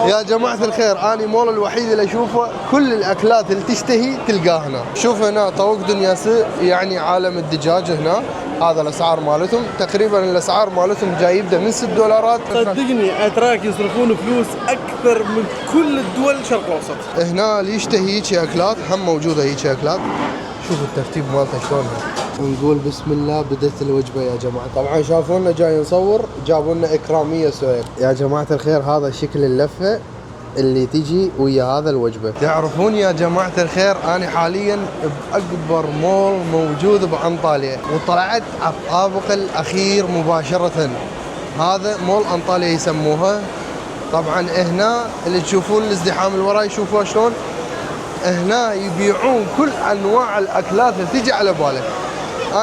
يا جماعة الخير، أنا مول الوحيد اللي أشوفه كل الأكلات اللي تشتهي تلقاه هنا. شوف هنا طوق دنيا يعني عالم الدجاج هنا. هذا الأسعار مالتهم تقريبا، الأسعار مالتهم جاي يبدأ من $6. صدقني أتراك يصرفون فلوس أكثر من كل الدول الشرق الأوسط. هنا اللي يشتهي هيجي أكلات هم موجودة هيجي أكلات. شوف الترتيب مالته شلون. نقول بسم الله بدت الوجبة يا جماعة. طبعا شافونا جاي نصور، جابوا لنا إكرامية سويق. يا جماعة الخير هذا شكل اللفة اللي تجي ويا هذا الوجبة. تعرفون يا جماعة الخير أنا حاليا بأكبر مول موجود بأنطاليا، وطلعت على الطابق الأخير مباشرة. هذا مول أنطاليا يسموها. طبعا هنا اللي تشوفون الازدحام اللي وراي شوفوا شلون. هنا يبيعون كل انواع الاكلات اللي تجي على بالك.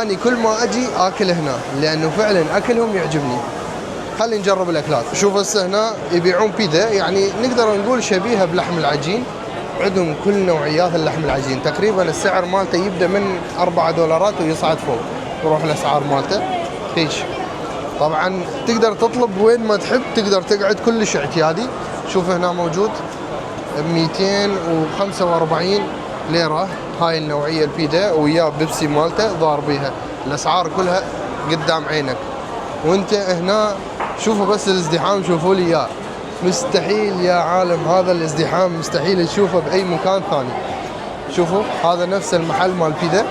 اني كل ما اجي اكل هنا لانه فعلا اكلهم يعجبني. خلينا نجرب الاكلات. شوف هسه هنا يبيعون بيتزا، يعني نقدر نقول شبيهه بلحم العجين. عندهم كل نوعيات اللحم العجين. تقريبا السعر مالته يبدا من $4 ويصعد فوق، يروح الاسعار مالته هيك. طبعا تقدر تطلب وين ما تحب، تقدر تقعد كلش اعتيادي. شوف هنا موجود $245 هاي النوعية البيتزا، وياه بيبسي مالته ضار بيها. الأسعار كلها قدام عينك وانت هنا. شوفوا بس الازدحام، شوفوا لي اياه. مستحيل يا عالم هذا الازدحام مستحيل تشوفه بأي مكان ثاني. شوفوا هذا نفس المحل مال بيتزا،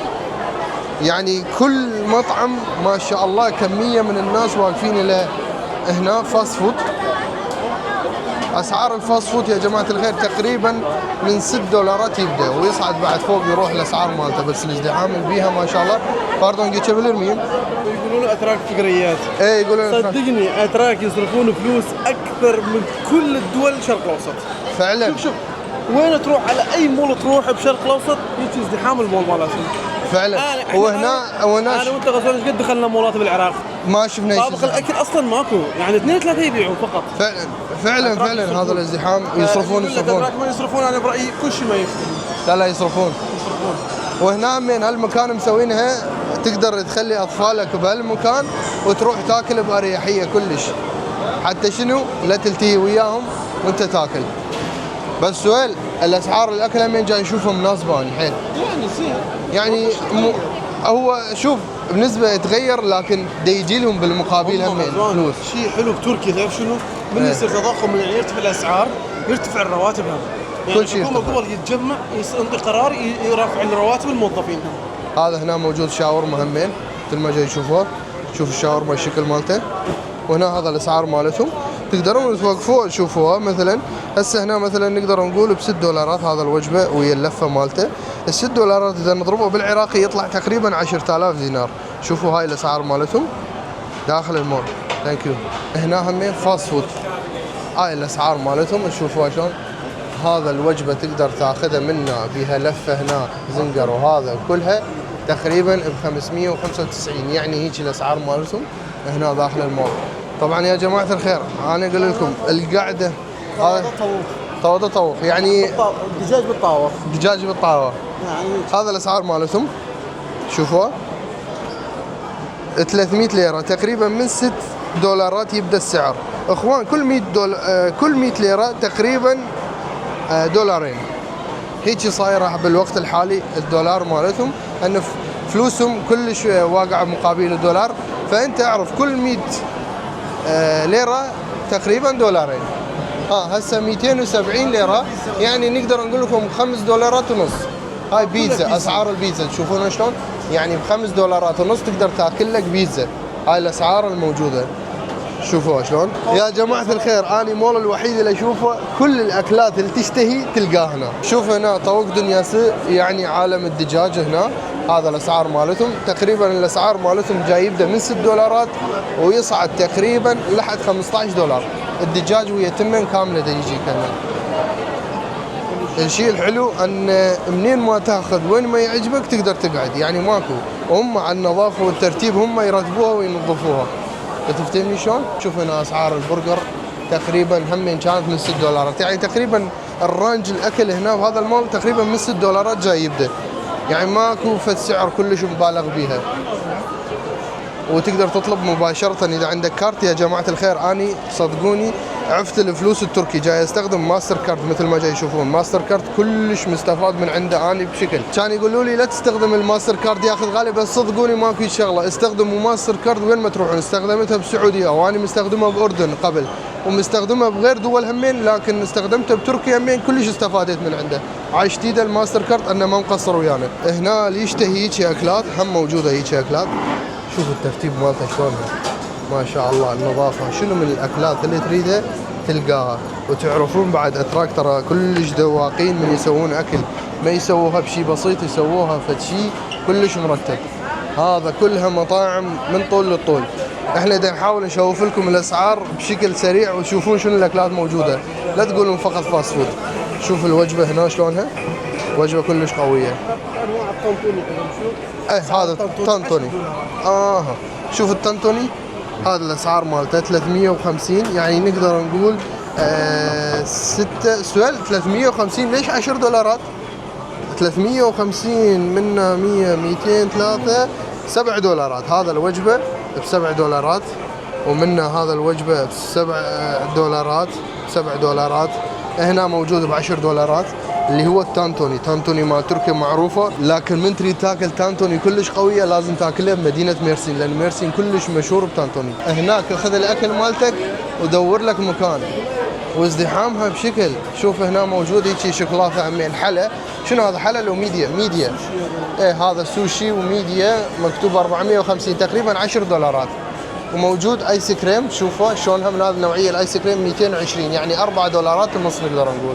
يعني كل مطعم ما شاء الله كمية من الناس واقفين له. هنا فاست فود. اسعار الفاست فود يا جماعه الخير تقريبا من $6 يبدا ويصعد بعد فوق، يروح الاسعار مالته. بس الازدحام اللي بيها ما شاء الله. باردون قبل مين يقولون اتراك فقريات. اي يقولون صدقني اتراك يصرفون فلوس اكثر من كل الدول الشرق الاوسط فعلا. شوف وين تروح، على اي مول تروح بشرق الاوسط يجي ازدحام المول مالتهم فعلا. وهنا انا وانت غزال ايش قد دخلنا مولات بالعراق ما شفنا شيء. طابق الاكل اصلا ماكو، يعني 2-3 يبيعون فقط. فعلا هذا الازدحام يصرفون. ما يصرفون، انا برايي كل شيء ما يصرفون. لا يصرفون. وهنا من هالمكان مسوينها تقدر تخلي اطفالك بهالمكان وتروح تاكل باريحيه كلش. حتى شنو لا تلتهي وياهم وانت تاكل. بس سؤال، الاسعار الاكل من جاي نشوفها مناسبه يعني حيل، يعني زين، يعني هو شوف بنسبه يتغير، لكن دا يجي لهم بالمقابل هم فلوس. شيء حلو بتركيا تعرف شنو؟ من يصير تضخم، من يرتفع الاسعار يرتفع الرواتب هم. يعني كل شيء قبل يتجمع ينطي قرار يرفع الرواتب الموظفين هم. هذا هنا موجود شاورما همين مثل ما جاي تشوفوه. شوف الشاورما الشكل مالته. وهنا هذا الاسعار مالتهم تقدرون توقفوه تشوفوها. مثلا هسه هنا مثلا نقدر نقول $6 هذا الوجبه ويا اللفه مالته. $6 اذا نضربه بالعراقي يطلع تقريبا 10,000 دينار. شوفوا هاي الاسعار مالتهم داخل المول. ثانك يو. هنا هم فاست فود. هاي الاسعار مالتهم تشوفوها شلون. هذا الوجبه تقدر تاخذها منا بها لفه هنا زنقر، وهذا كلها تقريبا ب595. يعني هيك الاسعار مالتهم هنا داخل المول. طبعا يا جماعه الخير انا اقول لكم القعده طوط يعني دجاج بالطاوه. دجاج بالطاوه يعني هذا الاسعار مالتهم شوفوا. 300 ليره تقريبا من $6 يبدا السعر. اخوان كل 100 دولار كل 100 ليره تقريبا $2. هيك صايره بالوقت الحالي الدولار مالتهم، ان فلوسهم كلش واقعه مقابل $1. فانت اعرف كل 100 ليره تقريبا $2. هسه 270 ليره يعني نقدر نقول لكم $5.5. هاي بيتزا. اسعار البيتزا تشوفون شلون، يعني $5.5 تقدر تاكل لك بيتزا. هاي الاسعار الموجوده شوفوها شلون. يا جماعه الخير انا مول الوحيد اللي اشوفه كل الاكلات اللي تشتهي تلقاه هنا. شوف هنا طوق دنيا يعني عالم الدجاج هنا. هذا الاسعار مالتهم تقريبا، الاسعار مالتهم جاي يبدا من $6 ويصعد تقريبا لحد $15. الدجاج ويا تمن كامله دا يجي كمان. الشيء الحلو ان منين ما تاخذ وين ما يعجبك تقدر تقعد، يعني ماكو. وهم على النظافه والترتيب هم يرتبوها وينظفوها. تفتهمني شلون؟ شوف هنا اسعار البرجر تقريبا هم كانت من $6. يعني تقريبا الرانج الاكل هنا بهذا المول تقريبا من $6 جاي يبدا. يعني ماكو فد سعر كلش مبالغ بيها. وتقدر تطلب مباشرة إذا عندك كارت. يا جماعة الخير أني صدقوني عفت الفلوس التركي، جاي استخدم ماستر كارد مثل ما جاي يشوفون ماستر كارد كلش مستفاد من عنده اني بشكل. كان يقولوا لي لا تستخدم الماستر كارد ياخذ غالي، بس صدقوني ماكو شغله، استخدموا ماستر كارد وين ما تروحون. استخدمتها بالسعوديه وانا مستخدمها باردن قبل ومستخدمها بغير دول همين، لكن استخدمتها بتركيا همين كلش استفادت من عنده. عايش تيدا الماستر كارد انه ما مقصر ويانا. هنا اللي يشتهي هيك اكلات هم موجوده هيك اكلات. شوفوا الترتيب مالته شلونها ما شاء الله، النظافه. شنو من الاكلات اللي تريدها تلقاها. وتعرفون بعد اتراك ترى كلش ذواقين من يسوون اكل، ما يسووها بشي بسيط، يسووها فشي كلش مرتب. هذا كلها مطاعم من طول للطول. احنا دا نحاول نشوف لكم الاسعار بشكل سريع وتشوفون شنو الاكلات موجوده، لا تقولون فقط فاست فود. شوف الوجبه هنا شلونها، وجبه كلش قويه. انواع الطنطوني شو؟ هذا الطنطوني. شوف الطنطوني هذا الاسعار مالته 350، يعني نقدر نقول 6 سؤال 350. ليش 10 دولارات؟ 350 منها 100 200 3 7 دولارات. هذا الوجبه ب7 دولارات، ومنها هذا الوجبه ب7 دولارات 7 دولارات. هنا موجود ب10 دولارات اللي هو التانتوني. تانتوني مال تركيا معروفه، لكن من تريد تاكل تانتوني كلش قويه لازم تاكلها بمدينه ميرسين، لان ميرسين كلش مشهور بتانتوني. هناك خذ الاكل مالتك ودور لك مكان، وازدحامها بشكل. شوف هنا موجود هيك شوكولاته عمين حلا. شنو هذا؟ حلا لو ميديا؟ ايه هذا سوشي وميديا مكتوب 450 تقريبا 10 دولارات. وموجود ايس كريم، شوفوا شلونها من هذه النوعيه الايس كريم 220، يعني 4 دولارات ونص نقدر نقول.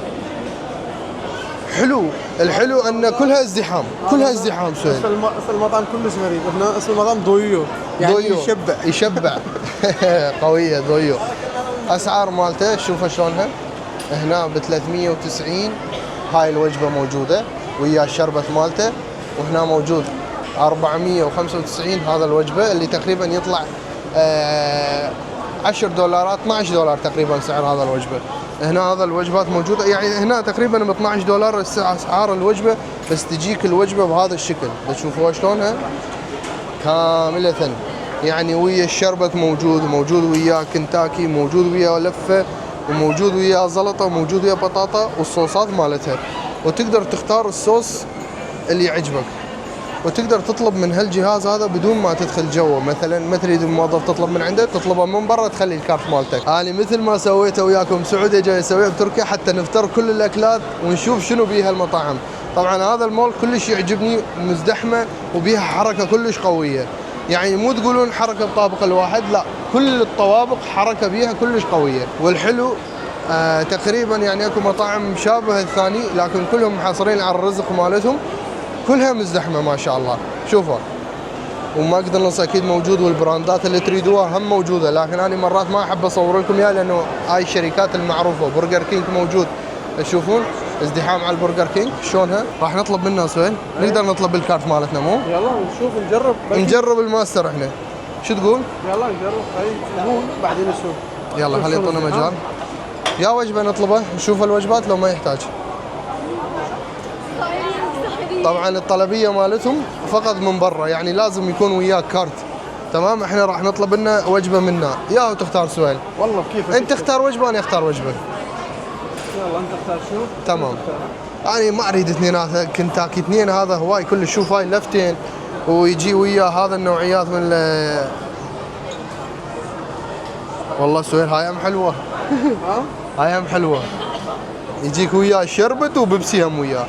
حلو. الحلو ان كلها ازدحام، كلها ازدحام. سهل. اسم المطعم كلش غريب. هنا اسم المطعم دويو، يعني دويو. يشبع قويه دويو. اسعار مالته شوفها شلونها. هنا ب 390 هاي الوجبه موجوده ويا الشربت مالته، وهنا موجود 495 هذا الوجبه اللي تقريبا يطلع 10 دولارات 12 دولار تقريبا سعر هذا الوجبه. هنا هذا الوجبات موجوده، يعني هنا تقريبا ب 12 دولار اسعار الوجبه، بس تجيك الوجبه بهذا الشكل. تشوفوها شلونها كامله، يعني ويا الشربت موجود ويا كنتاكي، موجود ويا لفه، وموجود ويا زلطه، وموجود ويا بطاطا، والصوصات مالتها. وتقدر تختار الصوص اللي يعجبك، وتقدر تطلب من هالجهاز هذا بدون ما تدخل جوه. مثلا ما تريد الموظف تطلب من عنده، تطلبه من برا، تخلي الكارت مالتك. انا مثل ما سويته وياكم سعوديه جاي اسويها بتركيا، حتى نفتر كل الاكلات ونشوف شنو بيها المطاعم. طبعا هذا المول كلش يعجبني، مزدحمه وبيها حركه كلش قويه. يعني مو تقولون حركه بطابق الواحد، لا، كل الطوابق حركه بيها كلش قويه. والحلو تقريبا يعني اكو مطاعم شابهه الثاني، لكن كلهم محاصرين على الرزق مالتهم، كلها مزدحمه ما شاء الله. شوفوا، وما اقدر ننسى اكيد موجود، والبراندات اللي تريدوها هم موجوده، لكن انا مرات ما احب اصور لكم اياها لانه هاي الشركات المعروفه. برجر كينج موجود، تشوفون ازدحام على البرجر كينج شلونها. راح نطلب منها سؤال، نقدر نطلب بالكارت مالتنا مو؟ يلا نشوف نجرب. نجرب الماستر احنا. شو تقول؟ يلا نجرب. هاي نقول بعدين نشوف. يلا خلي يعطونا مجال. يا وجبه نطلبه، نشوف الوجبات لو ما يحتاج. طبعا الطلبيه مالتهم فقط من برا، يعني لازم يكون وياك كارت. تمام. احنا راح نطلب لنا وجبه منا، يا تختار سؤال. والله كيف انت اختار وجبه انا اختار وجبه. يلا انت اختار شو؟ تمام. انا ما اريد اثنينات كنتاكي اثنين، هذا هواي كل. شوف هاي لفتين ويجي ويا هذا النوعيات من والله سؤال. هاي هم حلوه. هاي هم حلوه. يجيك وياه شربت وبيبسي هم وياه،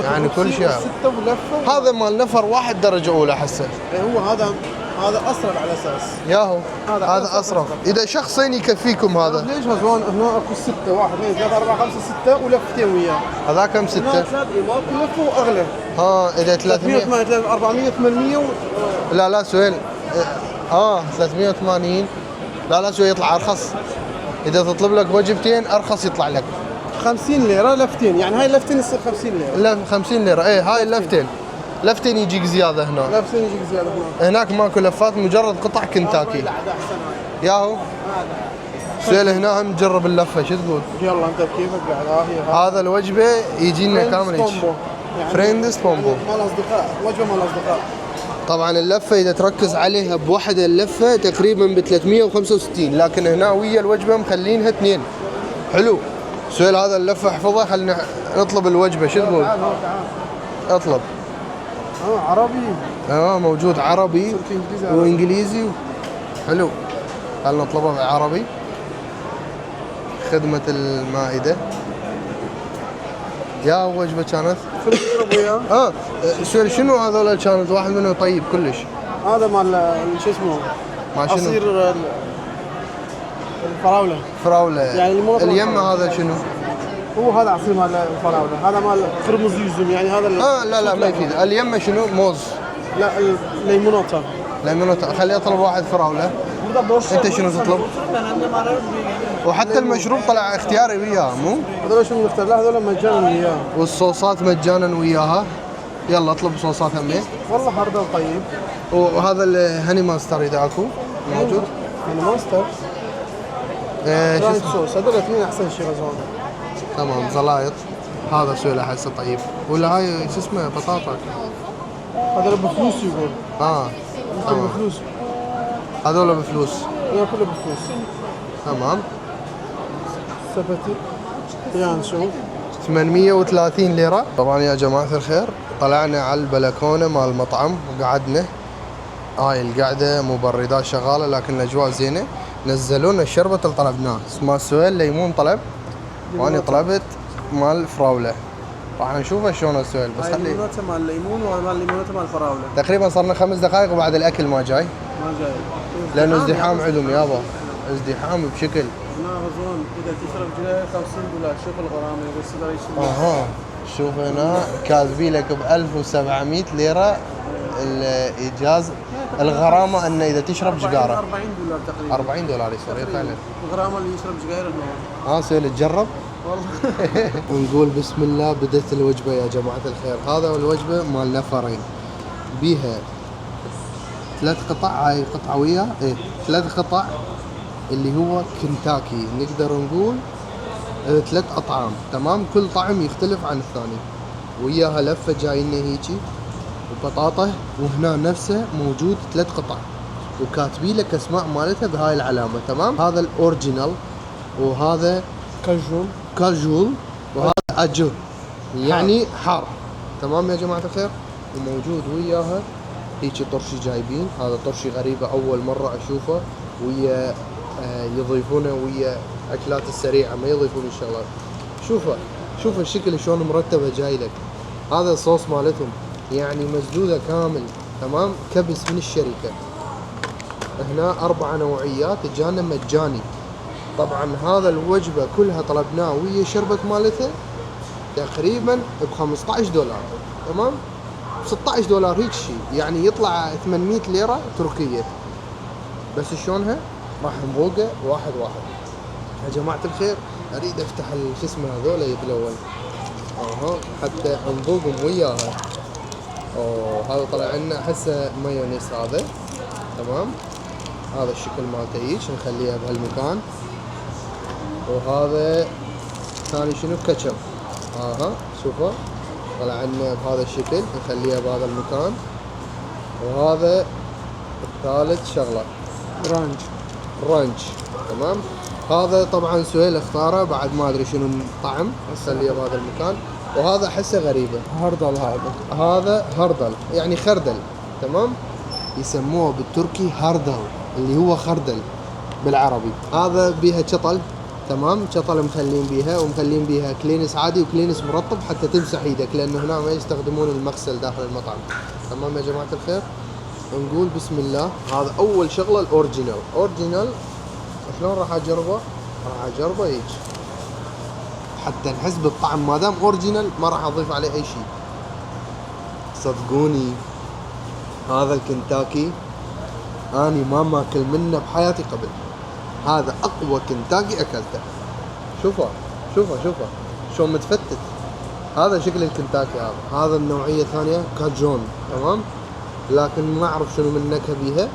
يعني كل شيء. هذا مال نفر واحد درجه اولى حسه. هو هذا اصرف على اساس. ياهو هذا اصرف. اذا شخصين يكفيكم هذا. ليش هون هنا اكو 6 1 2 3 4 5 6 ولفتين وياه. هذا كم 6؟ ماكو لفه واغلى. اذا 300 400 800 لا سؤال. 380. لا سؤال يطلع ارخص. اذا تطلب لك وجبتين ارخص يطلع لك 50 ليره لفتين، يعني هاي لفتين يصير 50 ليره. لا 50 ليره. هاي لفتين يجيك زياده هنا. لفتين يجيك زياده هناك ماكو لفات، مجرد قطع كنتاكي. ياهو سؤال هنا هم نجرب اللفه. شو تقول؟ يلا انت بكيفك قاعد. هذا الوجبه يجي لنا كامل هيك. فريندز بومبو. مال اصدقاء، وجبه مال اصدقاء. طبعا اللفه اذا تركز عليها بوحده اللفه تقريبا ب 365، لكن هنا ويا الوجبه مخلينها 2. حلو. سؤال هذا اللفه احفظها. خلينا نطلب الوجبه. شو تقول؟ اطلب. عربي. موجود عربي وانجليزي. حلو. خلينا نطلبها بالعربي. خدمة المائدة. يا وجبة كانت. سؤال شنو هذول كانت؟ واحد منهم طيب كلش. هذا مال شو اسمه؟ ما شنو؟ عصير الفراولة. فراولة. يعني اليمة هذا شنو؟ هو هذا عصير مال الفراولة، هذا مال خرمز يزم يعني هذا. لا ما يفيد. اليمة شنو؟ موز. لا الليمونات. خلي اطلب واحد فراولة. انت شنو تطلب؟ وحتى المشروب طلع اختياري وياه مو؟ هذول شنو نختار؟ لا هذول مجانا وياه. والصوصات مجانا وياها. يلا اطلب صوصات همين. والله هردل طيب. وهذا الهاني ماستر اذا اكو موجود. هاني ماستر. شو اسمه؟ صوص هذول الاثنين احسن شيء غزوان. تمام. زلايط. هذا سؤال احسه طيب. ولا هاي شو اسمه بطاطا. هذول بفلوس يقول. تمام. بفلوس. هذول بفلوس. كله بفلوس. تمام. سبتي يعني شو 830 ليرة. طبعا يا جماعة الخير طلعنا على البلكونة مال المطعم وقعدنا. هاي القعدة مبردات شغالة لكن الأجواء زينة. نزلونا الشربة اللي طلبناه. اسمه سؤال ليمون طلب، وأنا طلبت مال فراولة. راح نشوفه شلون السؤال. بس خلي الليمونات مال الليمون ومال الليمونات مال الفراولة. تقريبا صرنا 5 دقائق وبعد الأكل ما جاي. لأنه ازدحام عندهم يابا. ازدحام بشكل. هنا غزوان اذا تشرب جنيه $50 شوف الغرامه بس. شوف هنا كاتبين لك ب 1700 ليره الايجاز. الغرامه انه اذا تشرب سجاره $40 تقريبا. $40 يصير فعلا. الغرامه اللي يشرب سجاير هون. سهل تجرب والله. ونقول بسم الله. بدت الوجبه يا جماعه الخير. هذا الوجبه مال نفرين بيها 3 قطع. هاي قطعه وياه 3 قطع اللي هو كنتاكي. نقدر نقول 3 أطعام. تمام. كل طعم يختلف عن الثاني. وياها لفة جاينا هيجي وبطاطا. وهنا نفسه موجود 3 قطع وكاتبين لك اسماء مالتها بهاي العلامة. تمام. هذا الاوريجينال وهذا كاجول وهذا اجو يعني حار. تمام يا جماعة الخير. وموجود وياها هيجي طرشي جايبين. هذا طرشي غريبة أول مرة أشوفه. ويا يضيفونه ويا اكلات السريعه ما يضيفون الشغلات. شوف الشكل شلون مرتبه جاي لك. هذا الصوص مالتهم يعني مسدوده كامل. تمام. كبس من الشركه. هنا 4 نوعيات جانا مجاني. طبعا هذا الوجبه كلها طلبناه ويا شربت مالتها تقريبا ب $15. تمام. $16 هيك شيء يعني يطلع 800 ليره تركيه. بس شلونها راح نذوقه واحد يا جماعة الخير. اريد افتح شو اسمه هذول يتلون. حتى نذوقهم وياها. هذا طلع لنا احسه مايونيز هذا. تمام. هذا الشكل مالته هيك نخليها بهالمكان. وهذا ثاني شنو كاتشب. شوفوا طلع لنا بهذا الشكل نخليها بهذا المكان. وهذا الثالث شغله رانش. تمام. هذا طبعا سهيل اختاره بعد ما ادري شنو الطعم. خليه بهذا المكان. وهذا احسه غريبه. هردل. هذا هردل يعني خردل. تمام. يسموه بالتركي هردل اللي هو خردل بالعربي. هذا بيها شطل. تمام. شطل مخلين بيها ومخلين بيها كلينس عادي وكلينس مرطب حتى تمسح ايدك لانه هنا ما يستخدمون المغسل داخل المطعم. تمام يا جماعه الخير. نقول بسم الله. هذا اول شغله الاوريجينال. شلون راح اجربه هيك حتى نحس بالطعم. ما دام اوريجينال ما راح اضيف عليه اي شيء. صدقوني هذا الكنتاكي اني ما ماكل منه بحياتي قبل. هذا اقوى كنتاكي اكلته. شوفه شلون متفتت. هذا شكل الكنتاكي. هذا النوعيه الثانيه كاجون. تمام. لكن ما اعرف شنو من نكهه بيها.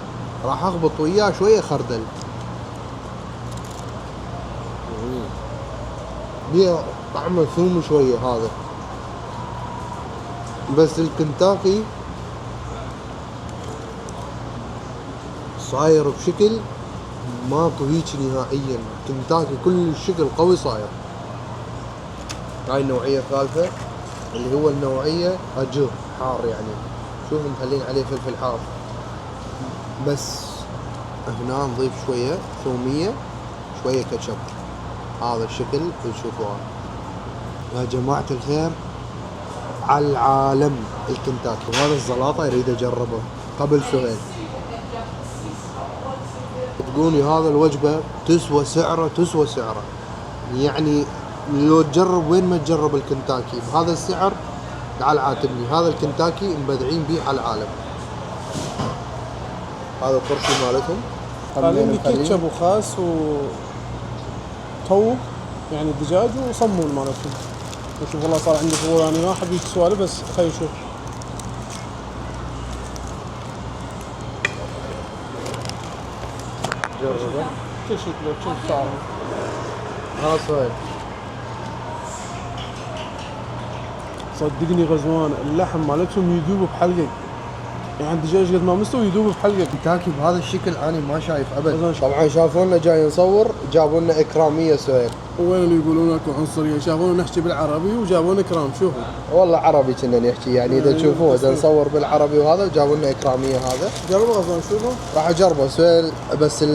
راح اخبط وياه شويه خردل. بيها طعمه ثوم شويه هذا. بس الكنتاكي صاير بشكل ماكو هيك نهائيا. كنتاكي كل الشكل قوي صاير. هاي النوعية الثالثة اللي هو النوعية أجر حار يعني. شوف مخلين عليه فلفل حار. بس هنا نضيف شوية ثومية شوية كاتشب. هذا الشكل اللي تشوفوه يا جماعة الخير على العالم الكنتاكي. وهذا الزلاطة يريد أجربه قبل سؤال. تقولي هذا الوجبة تسوى سعره يعني لو تجرب وين ما تجرب الكنتاكي بهذا السعر تعال عاتبني. هذا الكنتاكي مبدعين بيه على العالم. هذا الطرشي مالتهم قالين لي كاتشب وخاس وطوق يعني الدجاج وصمون مالتهم. وشوف والله صار عندي فضول يعني ما احب سوالف بس خلي نشوف. جربه كل شكله كل سعره. ها صاير صدقني غزوان اللحم مالتهم يذوب بحلقك. يعني الدجاج قد ما مستوي يذوب بحلقك. كنتاكي بهذا الشكل انا ما شايف ابدا. طبعا شافونا جاي نصور جابوا لنا اكراميه سهيل. وين اللي يقولون لك عنصريه؟ شافونا نحكي بالعربي وجابونا اكرام. شوفوا والله عربي كنا نحكي يعني اذا تشوفوه اذا نصور بالعربي وهذا وجابوا لنا اكراميه. هذا جربوا غزوان شوفوا. راح اجربه سهيل بس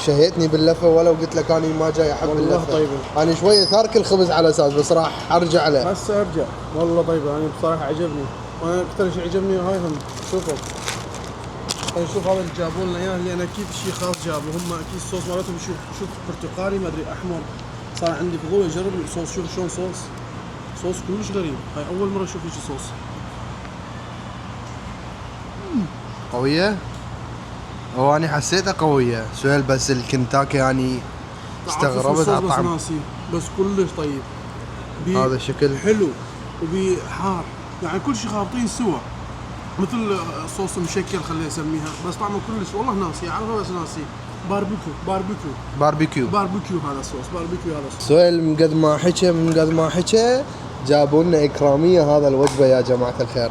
شهيتني باللفه ولو قلت لك انا ما جاي احب والله اللفه. طيبه. انا شويه تارك الخبز على اساس بس راح ارجع له. هسه ارجع والله طيبه. انا بصراحه عجبني وانا اكثر شيء عجبني هاي هم. شوفوا نشوف هذا اللي جابوا لنا اياه اللي انا اكيد شيء خاص جابوا هم اكيد الصوص مالتهم. شوف برتقالي ما ادري احمر. صار عندي فضول اجرب الصوص. شوف شلون صوص كلش غريب. هاي اول مره اشوف هيك صوص. قويه هو انا حسيتها قويه سهيل بس الكنتاكي يعني استغربت على الطعم. ناسي بس كلش طيب. هذا الشكل حلو وبحار يعني كل شيء خابطين سوا مثل صوص مشكل خلينا نسميها بس طعمه كلش والله ناسي اعرفه بس ناسي. باربيكيو هذا الصوص. باربيكيو هذا الصوص. سؤال من قد ما حكى جابوا لنا اكراميه هذا الوجبه يا جماعه الخير.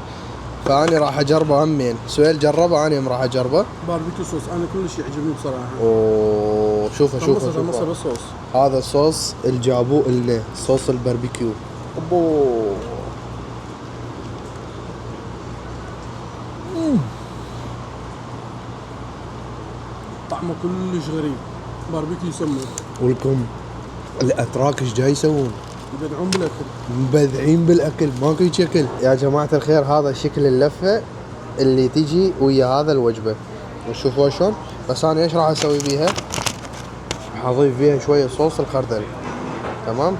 فاني راح اجربه همين. سؤال جربه انا راح اجربه. باربيكيو صوص انا كلش يعجبني بصراحه. اوه شوفه مصر الصوص. هذا الصوص اللي جابوه لنا صوص الباربيكيو. اوه طعمه كلش غريب. باربيكيو يسمونه. ولكم الاتراك ايش جاي يسوون؟ مبدعين بالاكل ماكو شكل يا جماعه الخير. هذا شكل اللفه اللي تجي ويا هذا الوجبه. وشوفوا شلون. بس انا ايش راح اسوي بيها؟ راح اضيف فيها شويه صوص الخردل. تمام.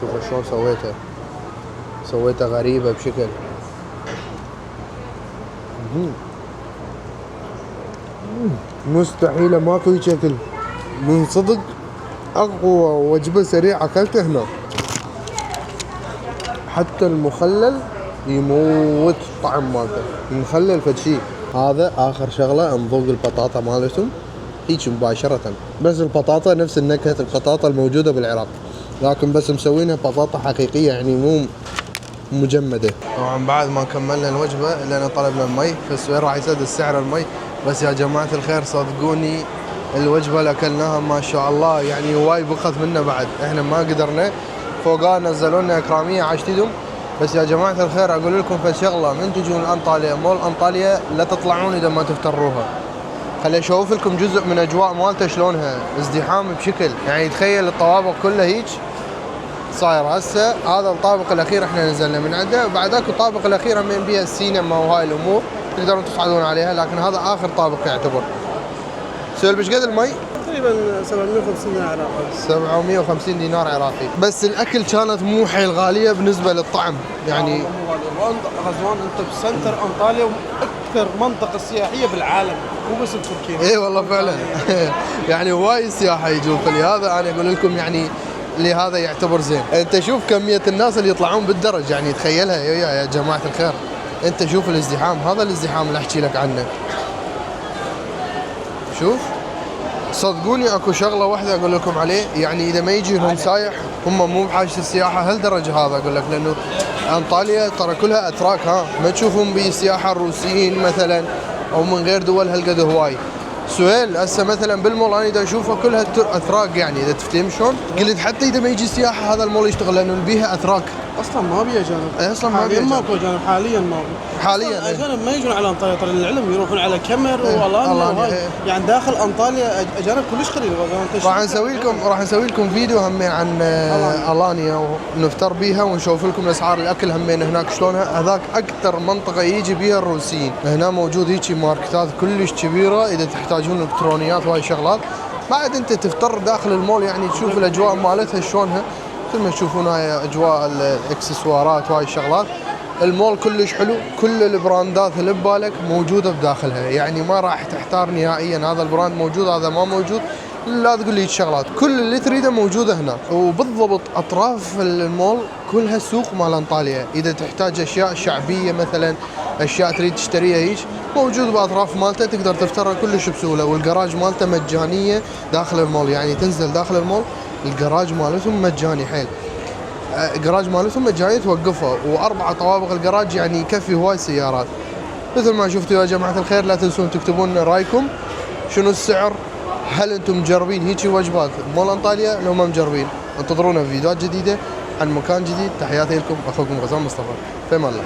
شوفوا شلون سويتها غريبه بشكل. مستحيله ماكو شكل من صدق. اقوى وجبه سريعه اكلتها هنا. حتى المخلل يموت طعم مالته. المخلل فشي. هذا اخر شغله نذوق البطاطا مالتهم هيك مباشره. بس البطاطا نفس نكهه البطاطا الموجوده بالعراق لكن بس مسوينها بطاطا حقيقيه يعني مو مجمده. طبعا بعد ما كملنا الوجبه لنا طلبنا المي. فالسؤال راح يسدد سعر المي. بس يا جماعه الخير صدقوني الوجبه اللي اكلناها ما شاء الله يعني هواي بقت منا بعد. احنا ما قدرنا فوقها نزلوا لنا اكراميه عاشتدهم. بس يا جماعه الخير اقول لكم فشغله من تجون انطاليا مول انطاليا لا تطلعون اذا ما تفتروها. خلي اشوف لكم جزء من اجواء مالته شلونها ازدحام بشكل يعني تخيل الطوابق كلها هيك صاير. هسه هذا الطابق الاخير احنا نزلنا من عنده وبعد ذاك الطابق الاخير من بيها السينما وهاي الامور تقدرون تصعدون عليها لكن هذا اخر طابق يعتبر. سؤال بش قد المي؟ تقريبا 750 دينار عراقي. 750 دينار عراقي. بس الاكل كانت مو حيل غاليه بالنسبه للطعم يعني. غزوان انت بسنتر انطاليا واكثر منطقه سياحيه بالعالم مو بس بتركيا. اي والله فعلا. يعني هواي السياحه يجون فلهذا انا اقول لكم يعني لهذا يعتبر زين. انت شوف كميه الناس اللي يطلعون بالدرج يعني تخيلها يا جماعه الخير. انت شوف الازدحام. هذا الازدحام اللي احكي لك عنه. شوف صدقوني اكو شغله واحده اقول لكم عليه يعني اذا ما يجي لهم سايح هم مو بحاجه السياحه هالدرجه. هذا اقول لك لانه انطاليا ترى كلها اتراك. ما تشوفهم بالسياحه الروسيين مثلا او من غير دول هالقد هواي. سؤال هسه مثلا بالمول انا دا اشوفها كلها اتراك، يعني اذا تفتهم شلون؟ قلت حتى اذا ما يجي سياحه هذا المول يشتغل لانه بيها اتراك. اصلا ما بي اجانب، اصلا ما بي حاليا ماكو اجانب، حاليا ماكو حاليا. اجانب ما يجون على انطاليا، ترى العلم يروحون على كمر والانيا وهاي، يعني داخل انطاليا اجانب كلش قليل. راح نسوي لكم فيديو همين عن الانيا ونفتر بيها ونشوف لكم اسعار الاكل همين هناك شلونها. هذاك اكثر منطقه يجي بيها الروسيين. هنا موجود هيجي ماركتات كلش كبيره اذا تحتاجون الكترونيات وهاي شغلات. بعد انت تفتر داخل المول يعني تشوف الاجواء مالتها شلونها، مثل ما تشوفون هاي اجواء الاكسسوارات وهاي الشغلات. المول كلش حلو، كل البراندات اللي ببالك موجوده بداخلها، يعني ما راح تحتار نهائيا هذا البراند موجود هذا ما موجود، لا تقول لي شغلات، كل اللي تريده موجوده هناك. وبالضبط اطراف المول كلها سوق مال انطاليا، اذا تحتاج اشياء شعبيه مثلا اشياء تريد تشتريها هيك موجود باطراف مالته، تقدر تفترها كلش بسهوله. والجراج مالته مجانيه داخل المول، يعني تنزل داخل المول الجراج مالتهم مجاني حيل، الجراج مالتهم مجاني توقفه، و4 طوابق الجراج يعني يكفي هواي سيارات. مثل ما شفتوا يا جماعة الخير، لا تنسون تكتبون لنا رايكم شنو السعر، هل انتم مجربين هيجي وجبات مول انطاليا لو ما مجربين. انتظرونا في فيديوهات جديدة عن مكان جديد. تحياتي لكم، اخوكم غزال مصطفى، في امان الله.